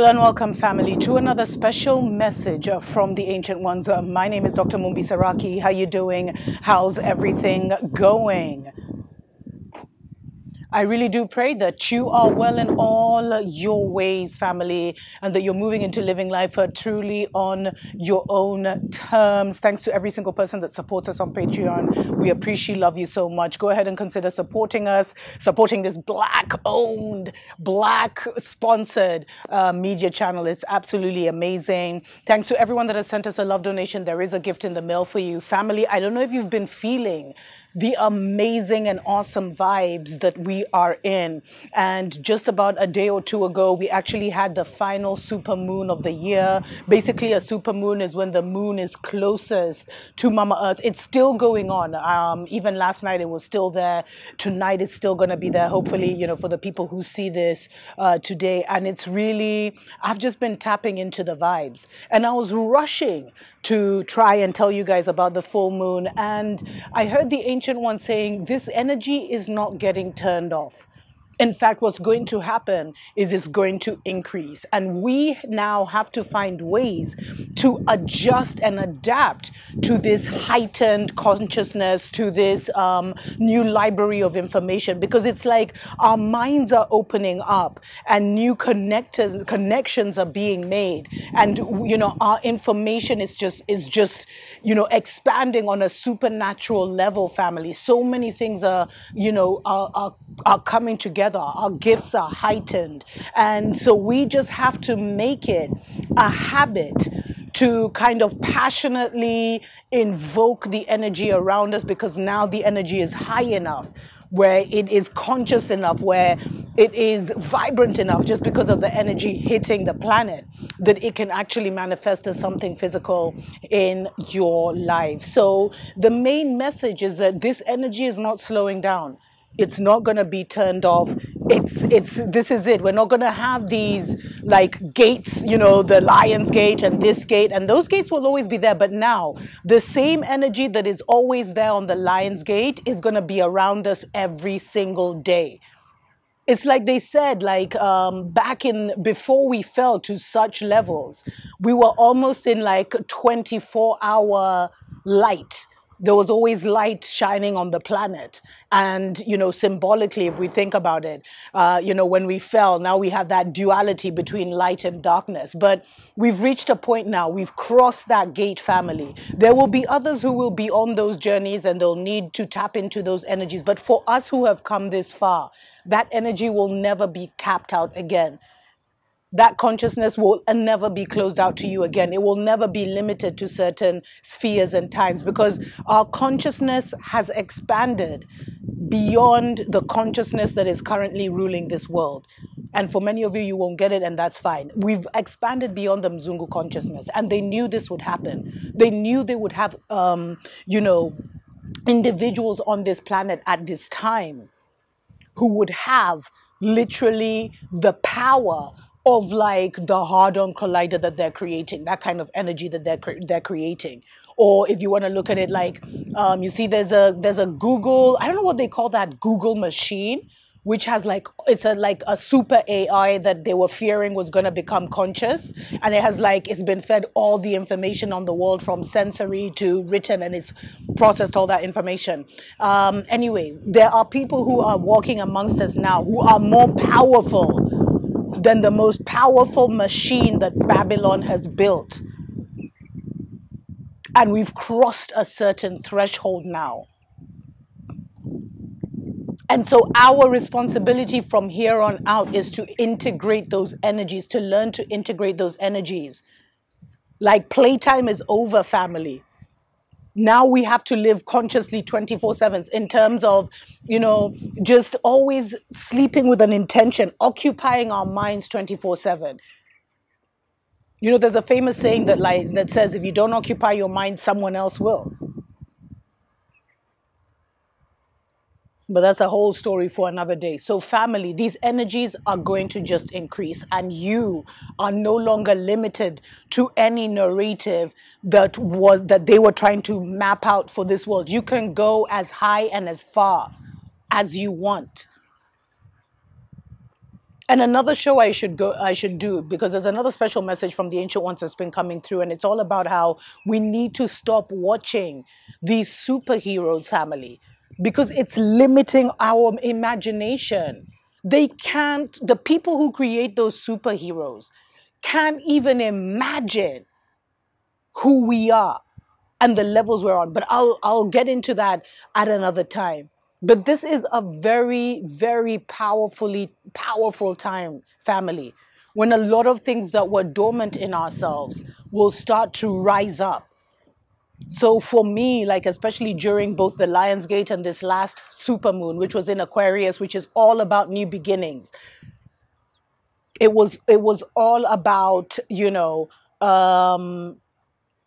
Hello and welcome, family, to another special message from the Ancient Ones. My name is Dr. Mumbi Saraki. How you doing? How's everything going? I really do pray that you are well in all your ways, family, and that you're moving into living life truly on your own terms. Thanks to every single person that supports us on Patreon. We appreciate, love you so much. Go ahead and consider supporting us, supporting this Black-owned, Black-sponsored media channel. It's absolutely amazing. Thanks to everyone that has sent us a love donation. There is a gift in the mail for you. Family, I don't know if you've been feeling the amazing and awesome vibes that we are in. And just about a day or two ago, we actually had the final supermoon of the year. Basically, a supermoon is when the moon is closest to Mama Earth. It's still going on. Even last night, it was still there. Tonight, it's still going to be there, hopefully, you know, for the people who see this today. And it's really, I've just been tapping into the vibes. And I was rushing to try and tell you guys about the full moon. And I heard the Ancient One saying this energy is not getting turned off. In fact, what's going to happen is it's going to increase. And we now have to find ways to adjust and adapt to this heightened consciousness, to this new library of information, because it's like our minds are opening up and new connections are being made. And, you know, our information is just, you know, expanding on a supernatural level, family. So many things are, you know, are coming together. Our gifts are heightened. And so we just have to make it a habit to kind of passionately invoke the energy around us, because now the energy is high enough, where it is conscious enough, where it is vibrant enough, just because of the energy hitting the planet, that it can actually manifest as something physical in your life. So the main message is that this energy is not slowing down. It's not going to be turned off. This is it. We're not going to have these like gates, you know, the Lion's Gate and this gate, and those gates will always be there. But now the same energy that is always there on the Lion's Gate is going to be around us every single day. It's like they said, like back in, before we fell to such levels, we were almost in like 24-hour light. There was always light shining on the planet. And, you know, symbolically, if we think about it, you know, when we fell, now we have that duality between light and darkness. But we've reached a point now, we've crossed that gate, family. There will be others who will be on those journeys and they'll need to tap into those energies. But for us who have come this far, that energy will never be tapped out again. That consciousness will never be closed out to you again. It will never be limited to certain spheres and times, because our consciousness has expanded beyond the consciousness that is currently ruling this world. And for many of you, you won't get it, and that's fine. We've expanded beyond the Mzungu consciousness, and they knew this would happen. They knew they would have, you know, individuals on this planet at this time who would have literally the power of like the Hadron Collider that they're creating, that kind of energy that they're creating. Or if you want to look at it like, you see there's a Google, I don't know what they call that Google machine, which has like, it's like a super AI that they were fearing was going to become conscious. And it has like, it's been fed all the information on the world from sensory to written, and it's processed all that information. Anyway, there are people who are walking amongst us now who are more powerful than the most powerful machine that Babylon has built. And we've crossed a certain threshold now. And so our responsibility from here on out is to integrate those energies, to learn to integrate those energies. Like playtime is over, family. Now we have to live consciously 24/7 in terms of, you know, just always sleeping with an intention, occupying our minds 24/7. You know, there's a famous saying that says, if you don't occupy your mind, someone else will. But that's a whole story for another day. So family, these energies are going to just increase, and you are no longer limited to any narrative that they were trying to map out for this world. You can go as high and as far as you want. And another show I should do, because there's another special message from the ancient ones that's been coming through, and it's all about how we need to stop watching these superheroes, family, because it's limiting our imagination. They can't, the people who create those superheroes can't even imagine who we are and the levels we're on. But I'll get into that at another time. But this is a very, very powerful time, family, when a lot of things that were dormant in ourselves will start to rise up. So for me, like especially during both the Lionsgate and this last supermoon, which was in Aquarius, which is all about new beginnings, it was all about,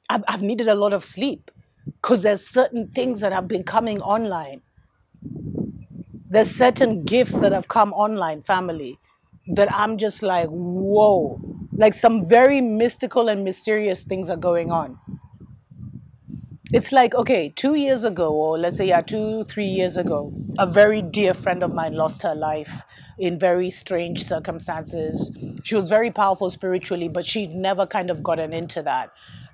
I've needed a lot of sleep because there's certain things that have been coming online. There's certain gifts that have come online, family, that I'm just like, whoa, like some very mystical and mysterious things are going on. It's like, okay, 2 years ago, or let's say, yeah, 3 years ago, a very dear friend of mine lost her life in very strange circumstances. She was very powerful spiritually, but she'd never kind of gotten into that.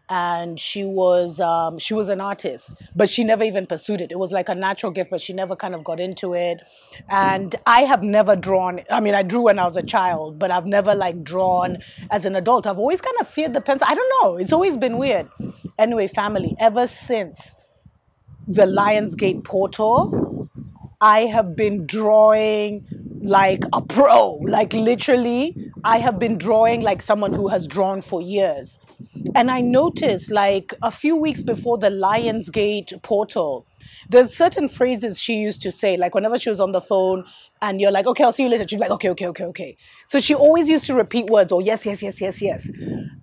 And she was an artist, but she never even pursued it. It was like a natural gift, but she never kind of got into it. And I have never drawn. I mean, I drew when I was a child, but I've never like drawn as an adult. I've always kind of feared the pencil. I don't know. It's always been weird. Anyway, family, ever since the Lionsgate portal, I have been drawing like a pro. Like literally, I have been drawing like someone who has drawn for years. And I noticed like a few weeks before the Lionsgate portal, there's certain phrases she used to say, like whenever she was on the phone and you're like, okay, I'll see you later. She'd be like, okay, okay, okay, okay. So she always used to repeat words, or yes, yes, yes, yes, yes.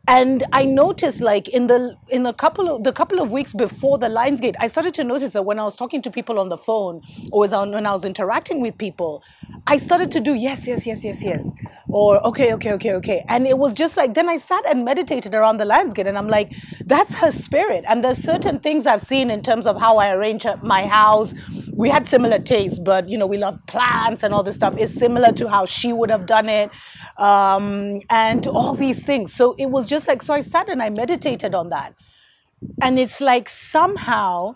And I noticed like in the couple of weeks before the Lionsgate, I started to notice that when I was talking to people on the phone, or when I was interacting with people, I started to do yes, yes, yes, yes, yes, or okay, okay, okay, okay. And it was just like, then I sat and meditated around the Lionsgate, and I'm like, that's her spirit. And there's certain things I've seen in terms of how I arrange my house. We had similar tastes, but we love plants and all this stuff. It's similar to how she would have done it, and all these things. So it was just like, so I sat and I meditated on that. And it's like somehow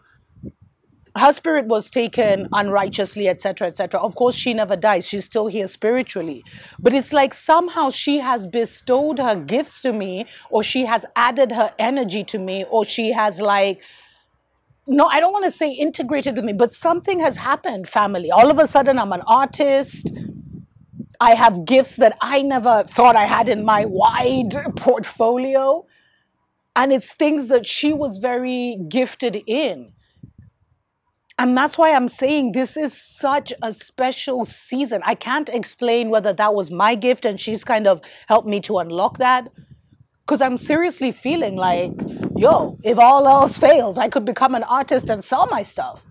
her spirit was taken unrighteously, etc., etc. Of course, she never dies. She's still here spiritually. But it's like somehow she has bestowed her gifts to me, or she has added her energy to me, or she has like, no, I don't want to say integrated with me, but something has happened, family. All of a sudden, I'm an artist. I have gifts that I never thought I had in my wide portfolio. And it's things that she was very gifted in. And that's why I'm saying this is such a special season. I can't explain whether that was my gift and she's kind of helped me to unlock that. Because I'm seriously feeling like, yo, if all else fails, I could become an artist and sell my stuff.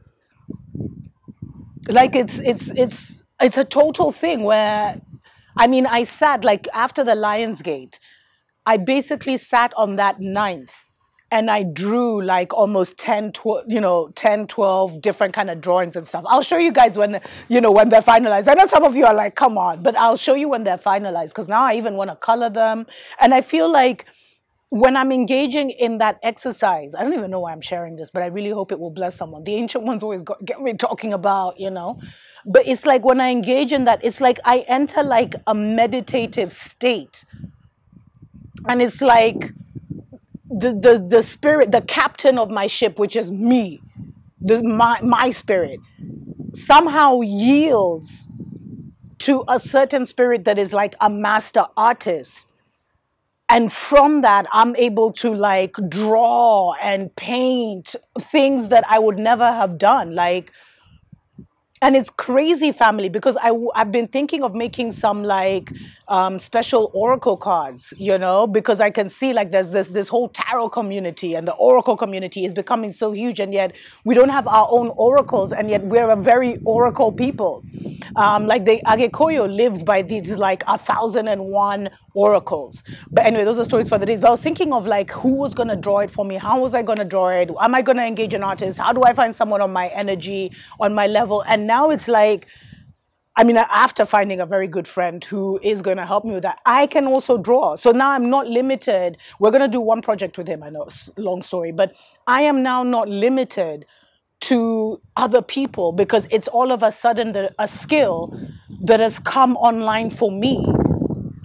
Like it's a total thing where, I mean, I sat like after the Lionsgate, I basically sat on that 9th and I drew like almost 10, 12 different kind of drawings and stuff. I'll show you guys when they're finalized. I know some of you are like, come on, but I'll show you when they're finalized, because now I even want to color them. And I feel like when I'm engaging in that exercise, I don't even know why I'm sharing this, but I really hope it will bless someone. The ancient ones always get me talking about, but it's like when I engage in that, it's like I enter like a meditative state. And it's like the spirit, the captain of my ship, which is me, my spirit, somehow yields to a certain spirit that is like a master artist. And from that, I'm able to like draw and paint things that I would never have done. Like, and it's crazy, family, because I've been thinking of making some like special oracle cards, because I can see like there's this whole tarot community, and the oracle community is becoming so huge, and yet we don't have our own oracles, and yet we're a very oracle people. Like the Agekoyo lived by these like 1,001 oracles. But anyway, those are stories for the days. But I was thinking of like who was going to draw it for me? How was I going to draw it? Am I going to engage an artist? How do I find someone on my energy, on my level? And now it's like I mean, after finding a very good friend who is going to help me with that, I can also draw. So now I'm not limited. We're going to do one project with him. I know it's a long story, but I am now not limited to other people because it's all of a sudden a skill that has come online for me.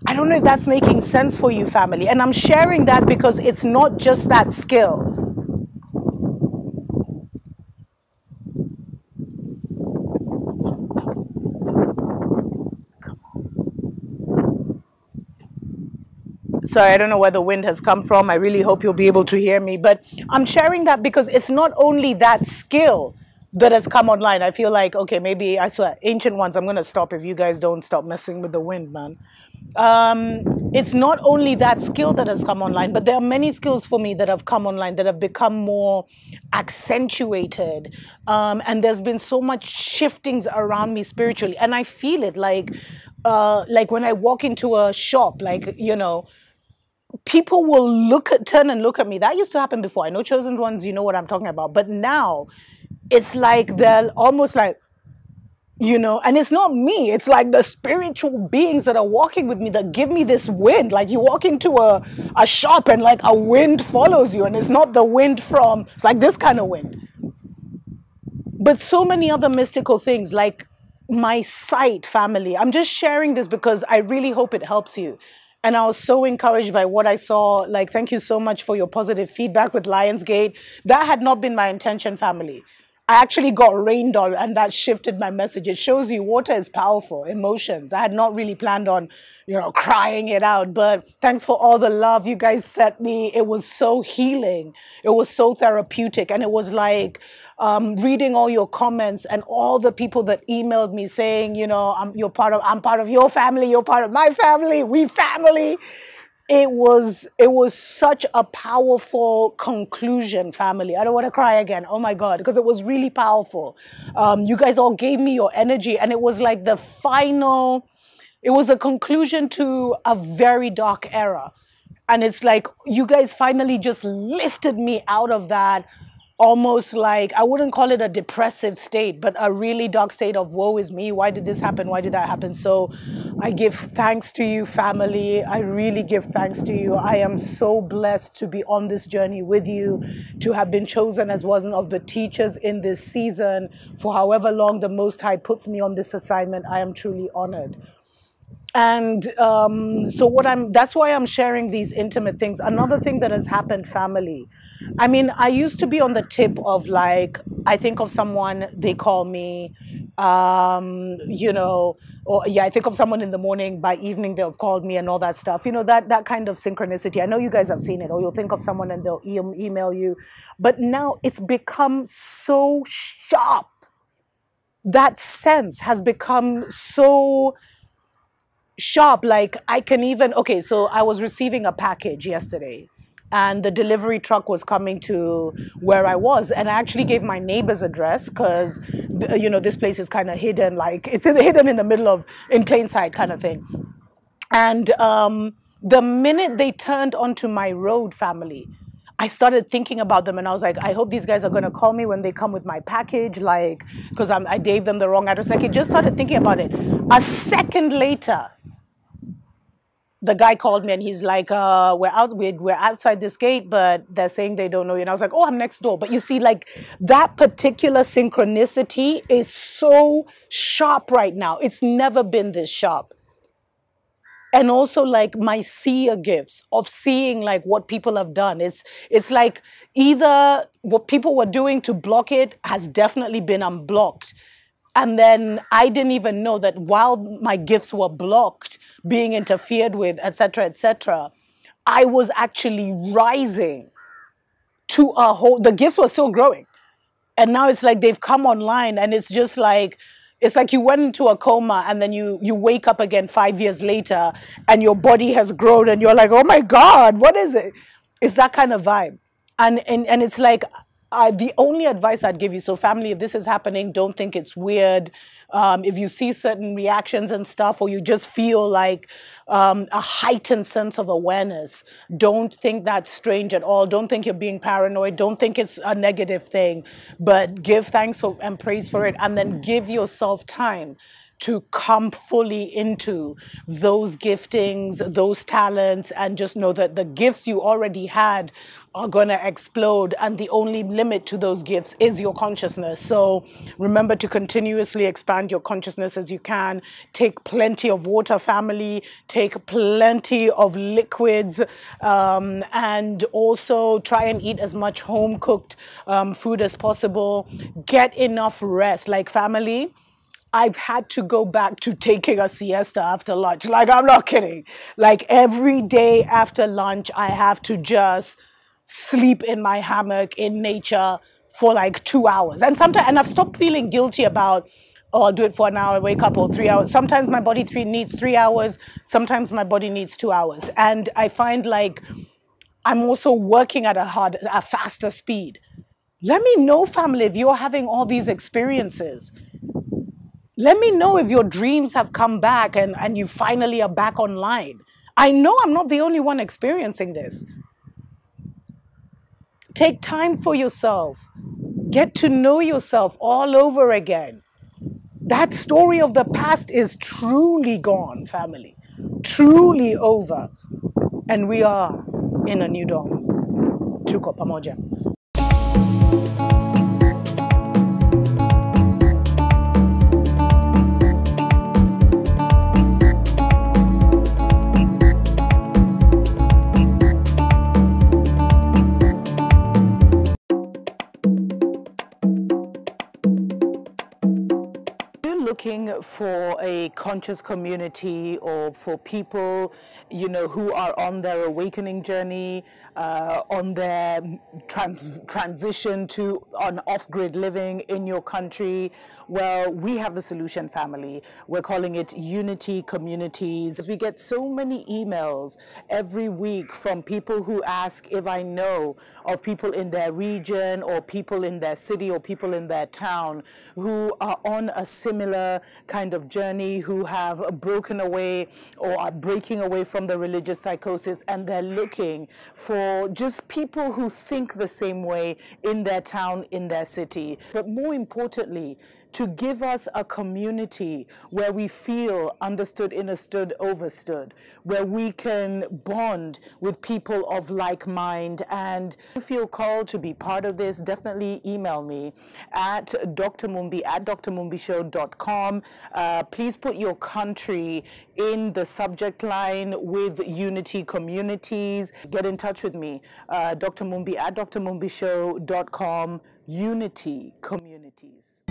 I don't know if that's making sense for you, family. And I'm sharing that because it's not just that skill. Sorry, I don't know where the wind has come from. I really hope you'll be able to hear me. But I'm sharing that because it's not only that skill that has come online. I feel like, okay, maybe I swear, ancient ones, I'm going to stop if you guys don't stop messing with the wind, man. It's not only that skill that has come online, but there are many skills for me that have come online that have become more accentuated. And there's been so much shiftings around me spiritually. And I feel it like when I walk into a shop, like, you know, people will turn and look at me. That used to happen before. I know chosen ones, you know what I'm talking about. But now it's like they're almost like, you know, and it's not me. It's like the spiritual beings that are walking with me that give me this wind. Like you walk into a shop and like a wind follows you, and it's not the wind from, it's like this kind of wind. But so many other mystical things like my sight, family. I'm just sharing this because I really hope it helps you. And I was so encouraged by what I saw. Like, thank you so much for your positive feedback with Lionsgate. That had not been my intention, family. I actually got rained on, and that shifted my message. It shows you water is powerful, emotions. I had not really planned on, you know, crying it out, but thanks for all the love you guys sent me. It was so healing. It was so therapeutic. And it was like reading all your comments and all the people that emailed me saying, you know, I'm part of your family, you're part of my family, we family. It was such a powerful conclusion, family. I don't want to cry again. Oh my God, because it was really powerful. You guys all gave me your energy, and it was like it was a conclusion to a very dark era. And it's like you guys finally just lifted me out of that, almost like, I wouldn't call it a depressive state, but a really dark state of woe is me. Why did this happen? Why did that happen? So I give thanks to you, family. I really give thanks to you. I am so blessed to be on this journey with you, to have been chosen as one of the teachers in this season for however long the Most High puts me on this assignment. I am truly honored. And that's why I'm sharing these intimate things. Another thing that has happened, family. I mean, I used to be on the tip of like, I think of someone, they call me, you know, or yeah, I think of someone in the morning, by evening they'll have called me and all that stuff. You know, that kind of synchronicity. I know you guys have seen it, or you'll think of someone and they'll email you. But now it's become so sharp. That sense has become so sharp. Like I can even, okay, so I was receiving a package yesterday, and the delivery truck was coming to where I was, and I actually gave my neighbor's address because, you know, this place is kind of hidden, like it's hidden in the middle of, in plain sight kind of thing. And the minute they turned onto my road, family, I started thinking about them, and I was like, I hope these guys are going to call me when they come with my package, like, because I gave them the wrong address. Like, I just started thinking about it. A second later, the guy called me and he's like, we're outside this gate, but they're saying they don't know you. And I was like, oh, I'm next door. But you see, like, that particular synchronicity is so sharp right now. It's never been this sharp. And also like my seer gifts of seeing like what people have done. It's like either what people were doing to block it has definitely been unblocked. And then I didn't even know that while my gifts were blocked, being interfered with, etc., I was actually rising to a whole, the gifts were still growing. And now it's like they've come online, and it's just like, it's like you went into a coma and then you wake up again 5 years later and your body has grown and you're like, oh my God, what is it? It's that kind of vibe. And it's like, the only advice I'd give you, so family, if this is happening, don't think it's weird. If you see certain reactions and stuff, or you just feel like a heightened sense of awareness, don't think that's strange at all. Don't think you're being paranoid. Don't think it's a negative thing, but give thanks for and praise for it, and then give yourself time to come fully into those giftings, those talents, and just know that the gifts you already had are going to explode, and the only limit to those gifts is your consciousness. So remember to continuously expand your consciousness as you can. Take plenty of water, family. Take plenty of liquids, and also try and eat as much home cooked food as possible. Get enough rest. Like, family, I've had to go back to taking a siesta after lunch. Like, I'm not kidding. Like, every day after lunch, I have to just sleep in my hammock in nature for like 2 hours. And I've stopped feeling guilty about, oh, I'll do it for an hour, wake up, or 3 hours. Sometimes my body needs 3 hours. Sometimes my body needs 2 hours. And I find like I'm also working at a faster speed. Let me know, family, if you're having all these experiences. Let me know if your dreams have come back and you finally are back online. I know I'm not the only one experiencing this. Take time for yourself. Get to know yourself all over again. That story of the past is truly gone, family. Truly over. And we are in a new dawn. Tuko pamoja. Looking for a conscious community, or for people, who are on their awakening journey, on their transition to an off-grid living in your country, well, we have the solution, family. We're calling it Unity Communities. We get so many emails every week from people who ask if I know of people in their region, or people in their city, or people in their town who are on a similar kind of journey, who have broken away or are breaking away from the religious psychosis, and they're looking for just people who think the same way in their town, in their city. But more importantly, to give us a community where we feel understood, understood, overstood, where we can bond with people of like mind. And if you feel called to be part of this, definitely email me at drmumbi at drmumbishow.com. Please put your country in the subject line with Unity Communities. Get in touch with me, drmumbi at drmumbishow.com. Unity Communities.